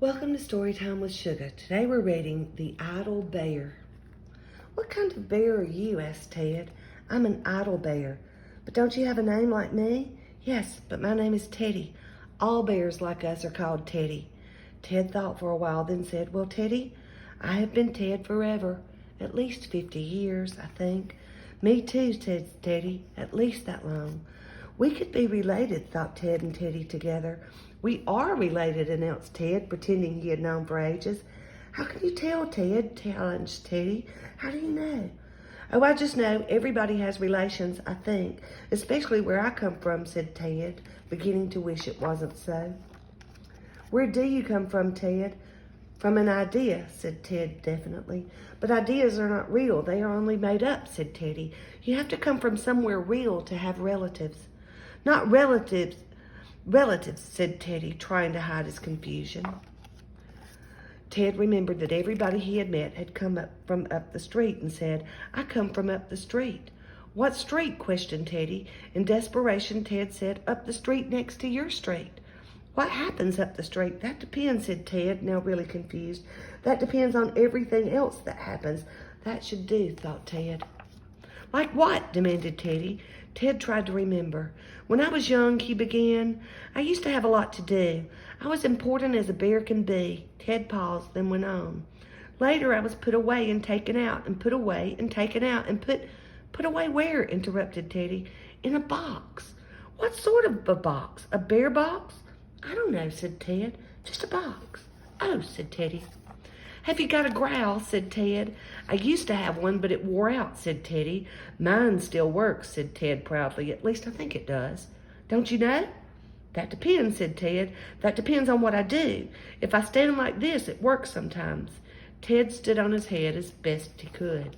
Welcome to Storytime with Sugar. Today we're reading The Idle Bear. What kind of bear are you? Asked Ted. I'm an idle bear. But don't you have a name like me? Yes, but my name is Teddy. All bears like us are called Teddy. Ted thought for a while, then said, Well, Teddy, I have been Ted forever. At least 50 years, I think. Me too, said Teddy. At least that long. We could be related, thought Ted and Teddy together. We are related, announced Ted, pretending he had known for ages. How can you tell, Ted? Challenged Teddy. How do you know? Oh, I just know everybody has relations, I think, especially where I come from, said Ted, beginning to wish it wasn't so. Where do you come from, Ted? From an idea, said Ted definitely. But ideas are not real. They are only made up, said Teddy. You have to come from somewhere real to have relatives. Not relatives, said Teddy, trying to hide his confusion. Ted remembered that everybody he had met had come up from up the street and said, I come from up the street. What street? Questioned Teddy. In desperation, Ted said, Up the street next to your street. What happens up the street? That depends, said Ted, now really confused. That depends on everything else that happens. That should do, thought Ted. Like what? Demanded Teddy. Ted tried to remember. When I was young, he began, I used to have a lot to do. I was important as a bear can be. Ted paused, then went on. Later, I was put away and taken out, and put away and taken out, and put away where? Interrupted Teddy. In a box. What sort of a box? A bear box? I don't know, said Ted. Just a box. Oh, said Teddy. Have you got a growl? Said Ted. I used to have one, but it wore out, said Teddy. Mine still works, said Ted proudly. At least I think it does. Don't you know? That depends, said Ted. That depends on what I do. If I stand like this, it works sometimes. Ted stood on his head as best he could.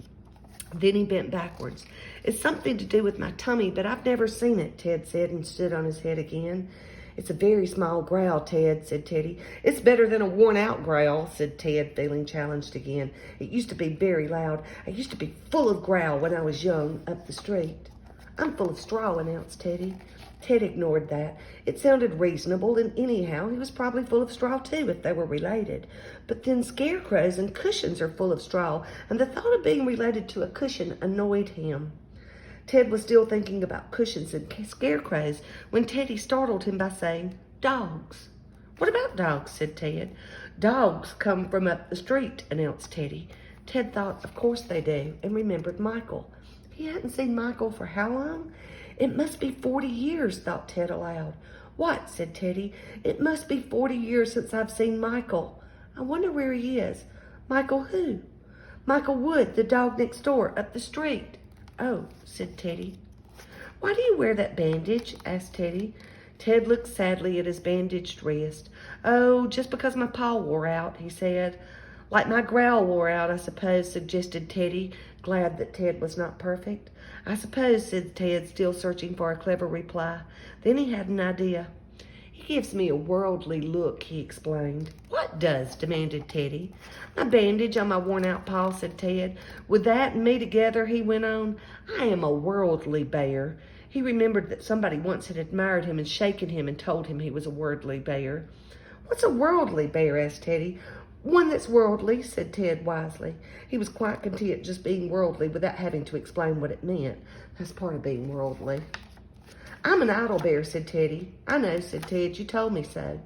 Then he bent backwards. It's something to do with my tummy, but I've never seen it, Ted said, and stood on his head again. It's a very small growl, Ted, said Teddy. It's better than a worn-out growl, said Ted, feeling challenged again. It used to be very loud. I used to be full of growl when I was young up the street. I'm full of straw, announced Teddy. Ted ignored that. It sounded reasonable, and anyhow, he was probably full of straw too, if they were related. But then scarecrows and cushions are full of straw, and the thought of being related to a cushion annoyed him. Ted was still thinking about cushions and scarecrows when Teddy startled him by saying, Dogs. What about dogs? Said Ted. Dogs come from up the street, announced Teddy. Ted thought, of course they do, and remembered Michael. He hadn't seen Michael for how long? It must be 40 years, thought Ted aloud. What? Said Teddy. It must be 40 years since I've seen Michael. I wonder where he is. Michael who? Michael Wood, the dog next door, up the street. Oh, said Teddy. Why do you wear that bandage? Asked Teddy. Ted looked sadly at his bandaged wrist. Oh, just because my paw wore out, he said. Like my growl wore out, I suppose, suggested Teddy, glad that Ted was not perfect. I suppose, said Ted, still searching for a clever reply. Then he had an idea. He gives me a worldly look, he explained. What does? Demanded Teddy. My bandage on my worn-out paw, said Ted. With that and me together, he went on, I am a worldly bear. He remembered that somebody once had admired him and shaken him and told him he was a worldly bear. What's a worldly bear? Asked Teddy. One that's worldly, said Ted wisely. He was quite content just being worldly without having to explain what it meant. That's part of being worldly. I'm an idle bear, said Teddy. I know, said Ted. You told me so.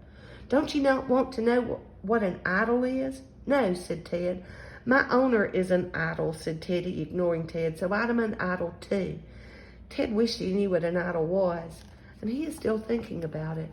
Don't you not want to know what an idol is? No, said Ted. My owner is an idol, said Teddy, ignoring Ted, so I'm an idol too. Ted wished he knew what an idol was, and he is still thinking about it.